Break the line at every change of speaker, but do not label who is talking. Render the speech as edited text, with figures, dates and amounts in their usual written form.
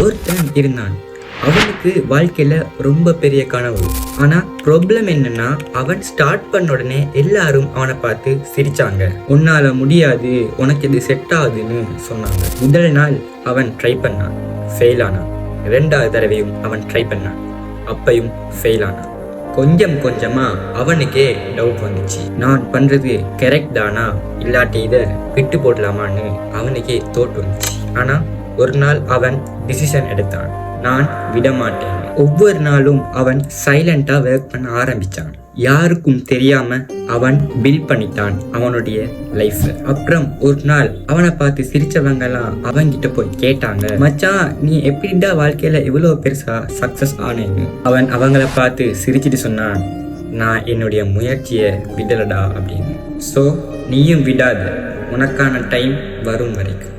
ஒருத்தன் இருந்தான். அவனுக்கு வாழ்க்கையில ரொம்ப பெரிய கனவு. ஆனா ப்ராப்ளம் என்னன்னா, அவன் ஸ்டார்ட் பண்ண உடனே எல்லாரும் அவனை பார்த்து சிரிச்சாங்க. உன்னால முடியாது, உனக்கு இது செட் ஆகுதுன்னு சொன்னாங்க. முதல் நாள் அவன் ட்ரை பண்ணான், ஃபெயில் ஆனான். 2வது தடவையும் அவன் ட்ரை பண்ணான், அப்பையும் ஃபெயில் ஆனான். கொஞ்சம் கொஞ்சமா அவனுக்கே டவுட் வந்துச்சு, நான் பண்றது கரெக்ட் தானா, இல்லாட்டி இதை விட்டு போடலாமான்னு அவனுக்கே தோட்டு வந்துச்சு. ஆனா ஒரு நாள் அவன் டிசிஷன் எடுத்தான், நான் விட மாட்டேன். ஒவ்வொரு நாளும் அவன் சைலண்டா ஒர்க் பண்ண ஆரம்பிச்சான். யாருக்கும் தெரியாம அவன் பில்ட் பண்ணிட்டான் அவனுடைய லைஃப். அப்புறம் ஒரு நாள் அவனை பார்த்து சிரிச்சவங்க எல்லாம் அவன்கிட்ட போய் கேட்டாங்க, மச்சான் நீ எப்படிடா வாழ்க்கையில இவ்வளவு பெருசா சக்சஸ் ஆனேன்னு. அவன் அவங்கள பார்த்து சிரிச்சிட்டு சொன்னான், நான் என்னுடைய முயற்சியை விடலடா அப்படின்னு. ஸோ நீயும் விடாத, உனக்கான டைம் வரும் வரைக்கும்.